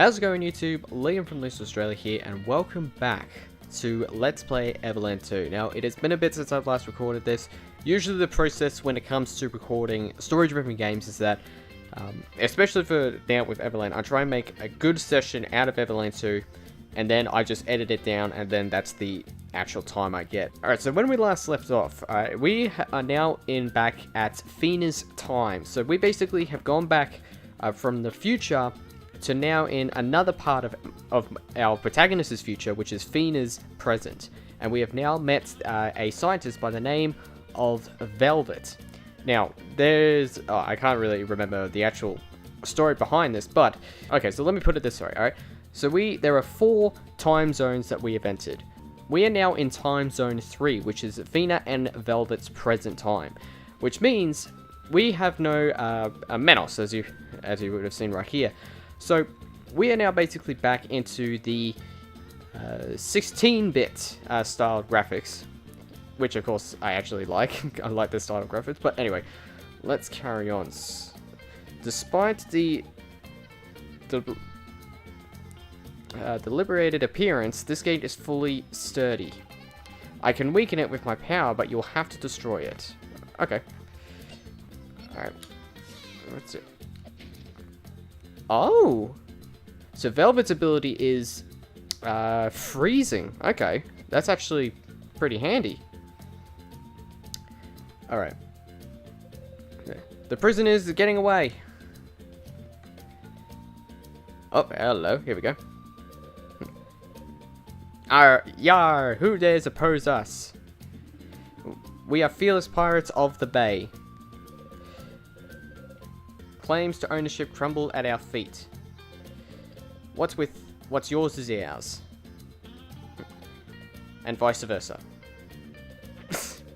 How's it going, YouTube? Liam from Loose Australia here, and welcome back to Let's Play Evoland 2. Now, it has been a bit since I've last recorded this. Usually the process when it comes to recording story-driven games is that, especially for now with Evoland, I try and make a good session out of Evoland 2, and then I just edit it down, and then that's the actual time I get. Alright, so when we last left off, we are now back at Fina's time. So we basically have gone back from the future to now in another part of our protagonist's future, which is Fina's present. And we have now met a scientist by the name of Velvet. Now, there's... I can't really remember the actual story behind this, but... Okay, so let me put it this way, alright? So there are 4 time zones that we have entered. We are now in time zone 3, which is Fina and Velvet's present time. Which means we have no Menos, as you would have seen right here. So, we are now basically back into the 16-bit style graphics, which of course I actually like. I like this style of graphics, but anyway, let's carry on. Despite the deliberated appearance, this gate is fully sturdy. I can weaken it with my power, but you'll have to destroy it. Okay. Alright. What's it? Oh! So Velvet's ability is freezing. Okay. That's actually pretty handy. Alright. Okay. The prisoners are getting away. Oh, hello. Here we go. Yar! Who dares oppose us? We are fearless pirates of the bay. Claims to ownership crumble at our feet. What's yours is ours. And vice versa.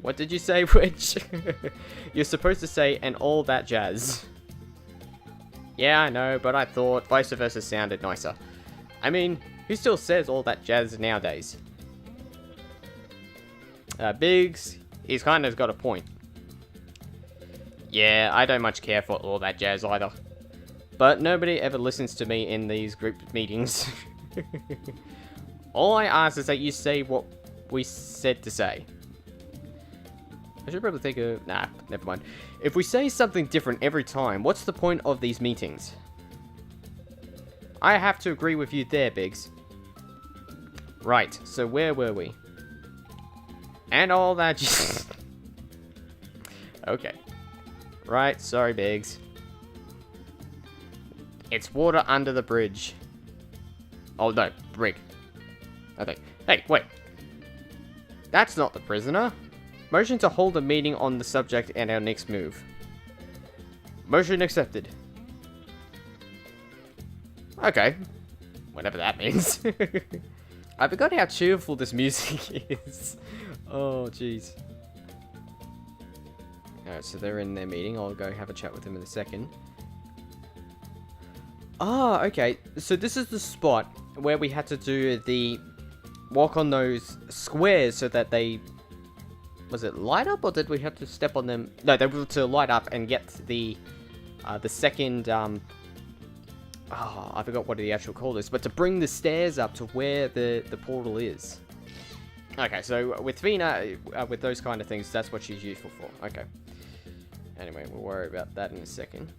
What did you say, Witch? You're supposed to say, and all that jazz. Yeah, I know, but I thought vice versa sounded nicer. I mean, who still says all that jazz nowadays? Biggs, he's kind of got a point. Yeah, I don't much care for all that jazz either. But nobody ever listens to me in these group meetings. All I ask is that you say what we said to say. I should probably think of... Nah, never mind. If we say something different every time, what's the point of these meetings? I have to agree with you there, Biggs. Right, so where were we? And all that... Okay. Right, sorry, Biggs. It's water under the bridge. Oh, no, brig. Okay. Hey, wait. That's not the prisoner. Motion to hold a meeting on the subject and our next move. Motion accepted. Okay. Whatever that means. I forgot how cheerful this music is. Oh, jeez. Alright, so they're in their meeting. I'll go have a chat with them in a second. Ah, okay. So this is the spot where we had to do the walk on those squares so that they... Was it light up, or did we have to step on them? No, they were to light up and get the second... Oh, I forgot what the actual call is. But to bring the stairs up to where the portal is. Okay, so with Fina, with those kind of things, that's what she's useful for. Okay. Anyway, we'll worry about that in a second.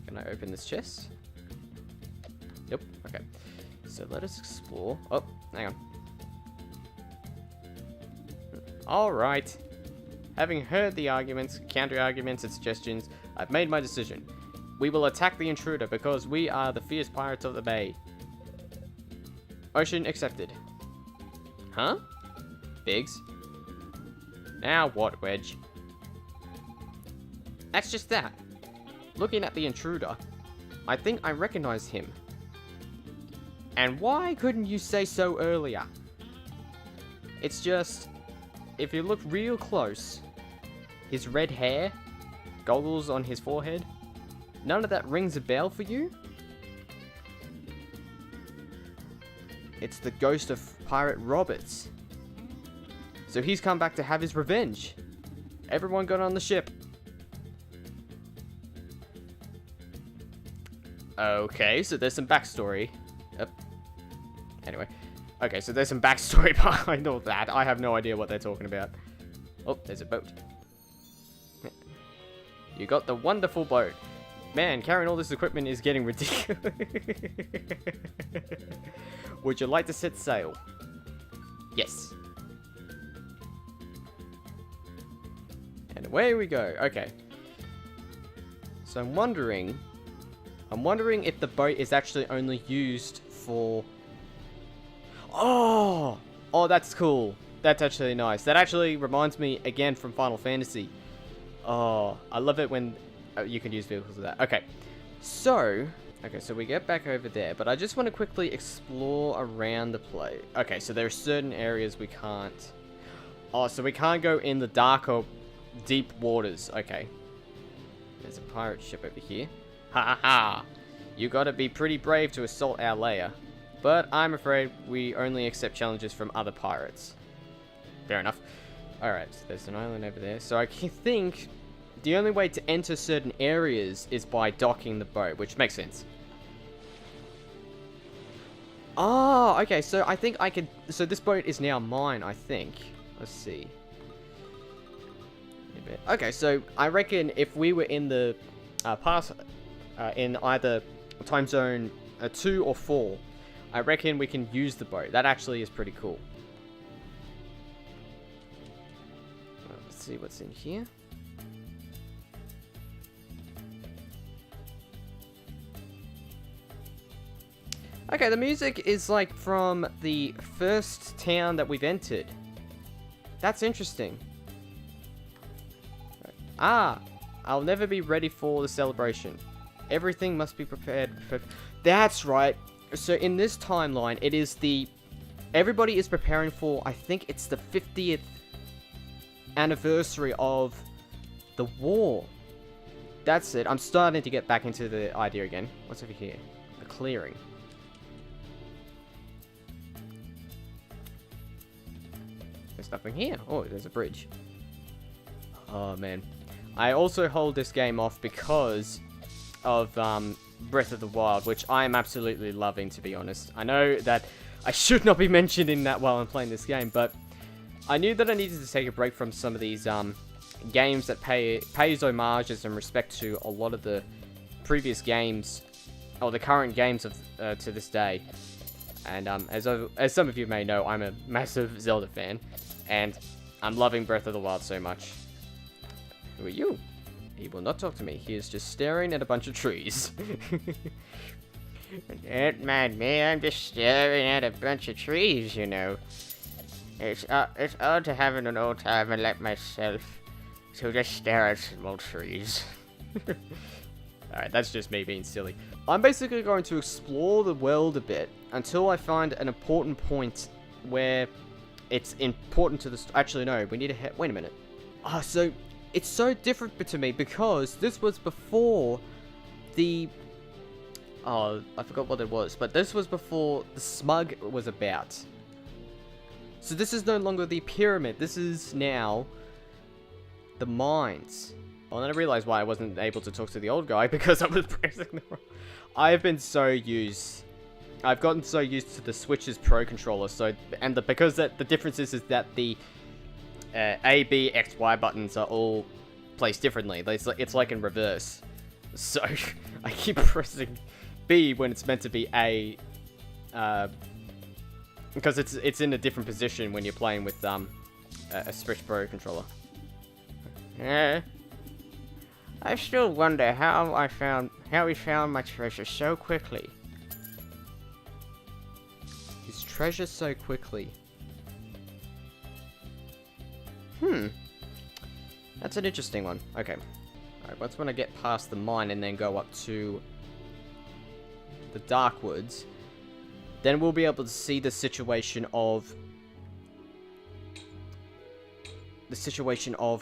Can I open this chest? Yep, okay. So let us explore. Oh, hang on. Alright. Having heard the arguments, counter-arguments, and suggestions, I've made my decision. We will attack the intruder because we are the fierce pirates of the bay. Ocean accepted. Huh? Biggs? Now what, Wedge? That's just that. Looking at the intruder, I think I recognize him. And why couldn't you say so earlier? It's just, if you look real close, his red hair, goggles on his forehead, none of that rings a bell for you? It's the ghost of Pirate Roberts. So he's come back to have his revenge. Everyone got on the ship. Okay, so there's some backstory. Yep. Anyway. Okay, so there's some backstory behind all that. I have no idea what they're talking about. Oh, there's a boat. You got the wonderful boat. Man, carrying all this equipment is getting ridiculous. Would you like to set sail? Yes. And away we go. Okay. So I'm wondering if the boat is actually only used for... Oh! Oh, that's cool. That's actually nice. That actually reminds me again from Final Fantasy. Oh, I love it when you can use vehicles with that. Okay. So we get back over there, but I just want to quickly explore around the place. Okay, so there are certain areas we can't... Oh, so we can't go in the darker, deep waters. Okay. There's a pirate ship over here. Ha ha! You gotta be pretty brave to assault our lair. But I'm afraid we only accept challenges from other pirates. Fair enough. Alright, so there's an island over there. So I think the only way to enter certain areas is by docking the boat, which makes sense. Oh, okay, so I think I could... So this boat is now mine, I think. Let's see. Okay, so I reckon if we were in the in either time zone 2 or 4, I reckon we can use the boat. That actually is pretty cool. Let's see what's in here. Okay, the music is like from the first town that we've entered. That's interesting. Ah, I'll never be ready for the celebration. Everything must be prepared for... That's right. So in this timeline, it is the... Everybody is preparing for, I think it's the 50th anniversary of the war. That's it. I'm starting to get back into the idea again. What's over here? A clearing. There's nothing here. Oh, there's a bridge. Oh, man. I also hold this game off because of Breath of the Wild, which I am absolutely loving, to be honest. I know that I should not be mentioning that while I'm playing this game, but I knew that I needed to take a break from some of these games that pays homages and respect to a lot of the previous games, or the current games of to this day. And as some of you may know, I'm a massive Zelda fan, and I'm loving Breath of the Wild so much. Who are you? He will not talk to me. He is just staring at a bunch of trees. Don't mind me. I'm just staring at a bunch of trees, you know. It's odd to have an old time and let myself to just stare at some old trees. Alright, that's just me being silly. I'm basically going to explore the world a bit until I find an important point where it's important to the... Actually, no. We need to head... Wait a minute. Ah, so... It's so different to me because this was before the... Oh, I forgot what it was. But this was before the smug was about. So this is no longer the pyramid. This is now the mines. Well, then I realized why I wasn't able to talk to the old guy because I was pressing the wrong... I've gotten so used to the Switch's Pro controller. So, and because the difference is that the... A, B, X, Y buttons are all placed differently. It's like in reverse. So, I keep pressing B when it's meant to be A. Because it's in a different position when you're playing with a Switch Pro controller. I still wonder how he found my treasure so quickly. His treasure so quickly. That's an interesting one. Okay. Alright, once when I get past the mine and then go up to the Dark Woods, then we'll be able to see the situation of...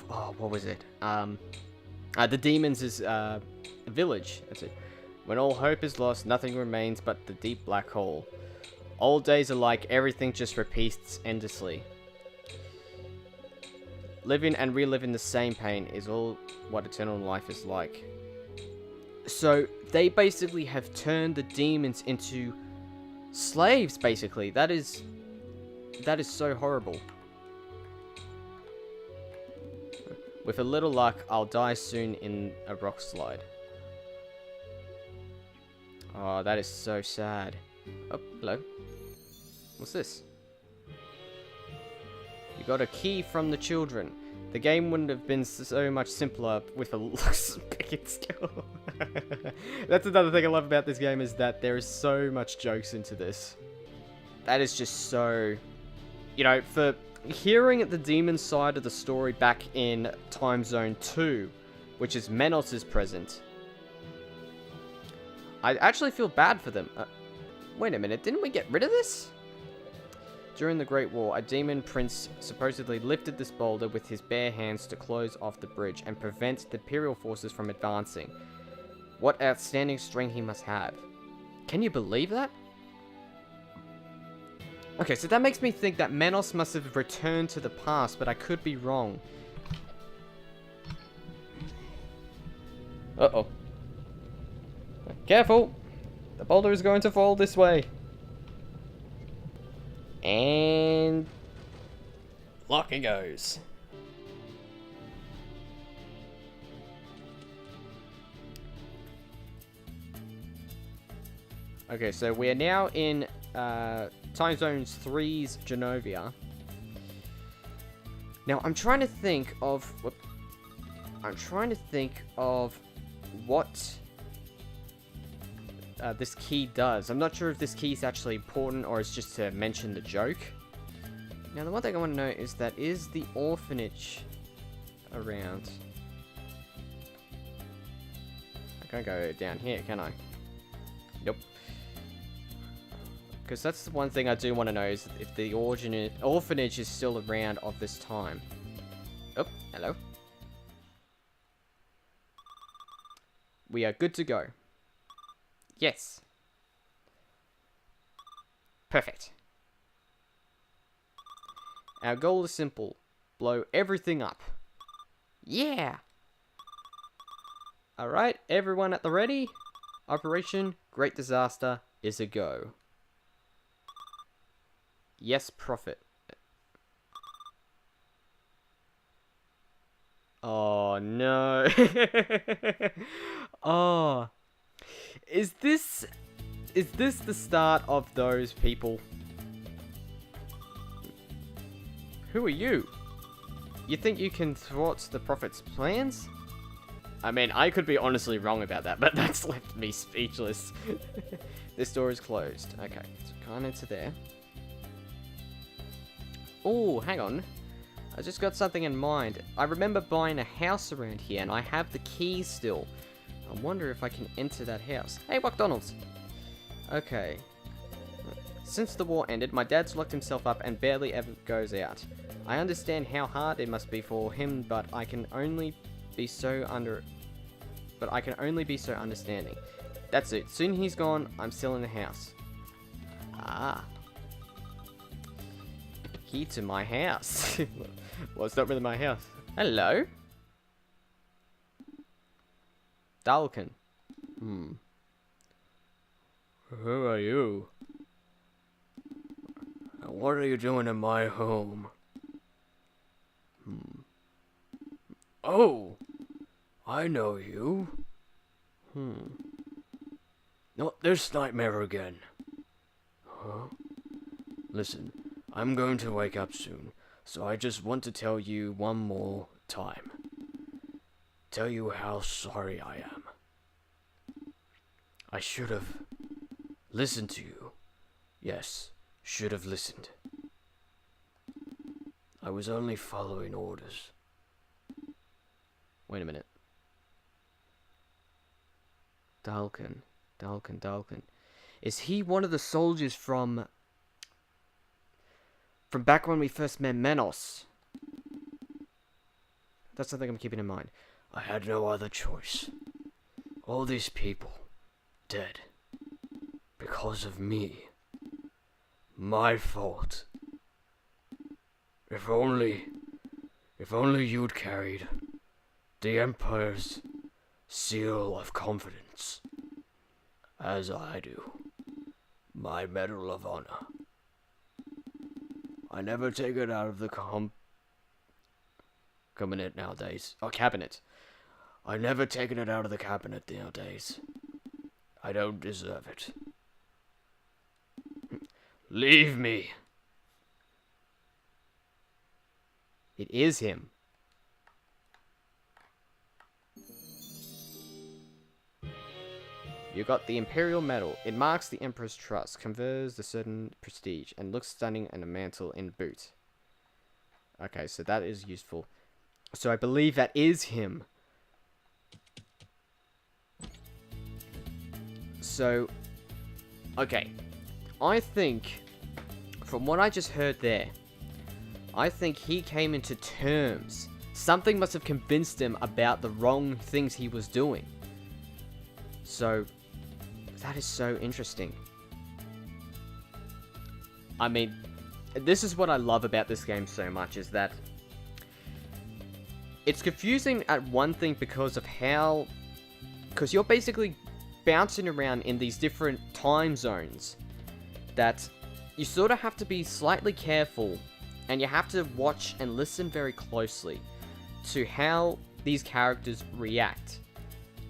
Oh, what was it? The demons' village. That's it. When all hope is lost, nothing remains but the deep black hole. Old days are like everything just repeats endlessly. Living and reliving the same pain is all what eternal life is like. So they basically have turned the demons into slaves, basically. That is so horrible. With a little luck, I'll die soon in a rock slide. Oh, that is so sad. Oh, hello. What's this? You got a key from the children. The game wouldn't have been so much simpler with a picking skill. That's another thing I love about this game, is that there is so much jokes into this. That is just so... You know, for hearing the demon side of the story back in Time Zone 2, which is Menos' present, I actually feel bad for them. Wait a minute, didn't we get rid of this? During the Great War, a demon prince supposedly lifted this boulder with his bare hands to close off the bridge and prevent the Imperial forces from advancing. What outstanding strength he must have. Can you believe that? Okay, so that makes me think that Menos must have returned to the past, but I could be wrong. Uh-oh. Careful! The boulder is going to fall this way. And... lock it goes. Okay, so we are now in Time Zones 3's Genovia. Now, I'm trying to think of... what this key does. I'm not sure if this key is actually important or it's just to mention the joke. Now, the one thing I want to know is that is the orphanage around? I can't go down here, can I? Nope. Because that's the one thing I do want to know, is if the orphanage is still around of this time. Oh, hello. We are good to go. Yes. Perfect. Our goal is simple. Blow everything up. Yeah! Alright, everyone at the ready? Operation Great Disaster is a go. Yes, Prophet. Oh, no. Oh. Is this the start of those people? Who are you? You think you can thwart the Prophet's plans? I mean, I could be honestly wrong about that, but that's left me speechless. This door is closed. Okay, so gone into there. Oh, hang on. I just got something in mind. I remember buying a house around here, and I have the keys still. I wonder if I can enter that house. Hey, McDonald's! Okay. Since the war ended, my dad's locked himself up and barely ever goes out. I understand how hard it must be for him, but I can only be so understanding. That's it. Soon he's gone, I'm still in the house. Ah. Key to my house. Well, it's not really my house. Hello? Dalkin. Who are you? What are you doing in my home? Oh! I know you. Not this nightmare again. Huh? Listen, I'm going to wake up soon, so I just want to tell you one more time. Tell you how sorry I am. I should have listened to you. Yes, should have listened. I was only following orders. Wait a minute. Dalkin. Is he one of the soldiers from back when we first met Menos? That's something I'm keeping in mind. I had no other choice. All these people dead because of me. My fault. If only you'd carried the Empire's seal of confidence, as I do, my Medal of Honor. I never take it out of the cabinet nowadays. Oh, cabinet. I never taken it out of the cabinet nowadays. I don't deserve it. Leave me. It is him. You got the Imperial Medal. It marks the Emperor's trust, confers a certain prestige, and looks stunning in a mantle and boot. Okay, so that is useful. So I believe that is him. So, okay. I think, from what I just heard there, I think he came into terms. Something must have convinced him about the wrong things he was doing. So, that is so interesting. I mean, this is what I love about this game so much, is that it's confusing at one thing because of how... Because you're basically bouncing around in these different time zones that you sort of have to be slightly careful, and you have to watch and listen very closely to how these characters react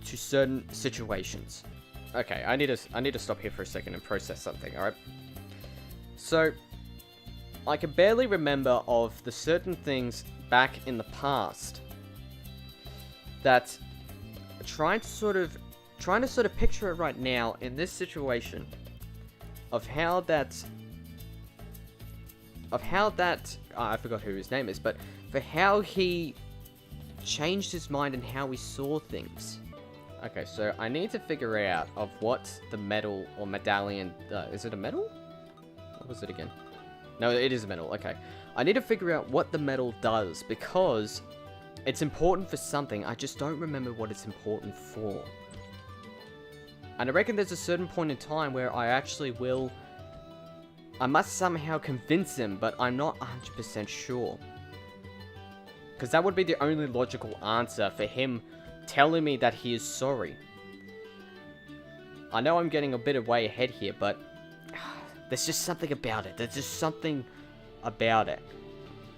to certain situations. Okay, I need to stop here for a second and process something, alright? So, I can barely remember of the certain things back in the past that trying to sort of picture it right now in this situation of how that I forgot who his name is, but for how he changed his mind and how he saw things. Okay, so I need to figure out of what the medal or medallion... is it a medal? What was it again? No, it is a medal. Okay. I need to figure out what the medal does, because it's important for something. I just don't remember what it's important for. And I reckon there's a certain point in time where I actually will... I must somehow convince him, but I'm not 100% sure. Because that would be the only logical answer for him telling me that he is sorry. I know I'm getting a bit way ahead here, but there's just something about it. There's just something about it.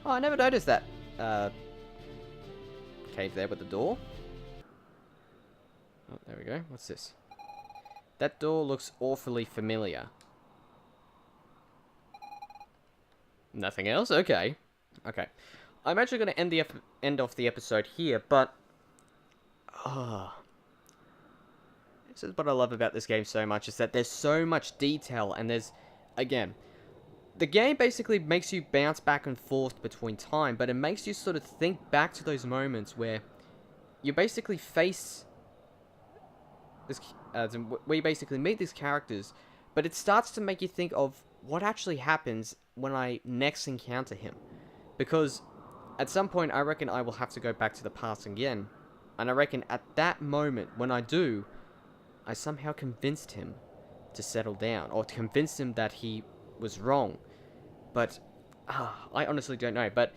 Oh, I never noticed that. Cave there with the door. Oh, there we go. What's this? That door looks awfully familiar. Nothing else? Okay. Okay. I'm actually going to end off the episode here, but... this is what I love about this game so much, is that there's so much detail, and there's... Again, the game basically makes you bounce back and forth between time, but it makes you sort of think back to those moments where you basically face... this, where you basically meet these characters, but it starts to make you think of what actually happens when I next encounter him. Because at some point, I reckon I will have to go back to the past again. And I reckon at that moment, when I do, I somehow convinced him to settle down, or convinced him that he was wrong. But, I honestly don't know, but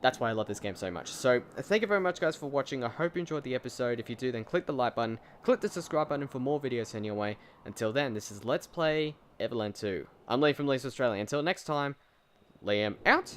that's why I love this game so much. So, thank you very much guys for watching. I hope you enjoyed the episode. If you do, then click the like button, click the subscribe button for more videos heading your way. Until then, this is Let's Play Evoland 2. I'm Liam from Lee's Australia. Until next time, Liam out.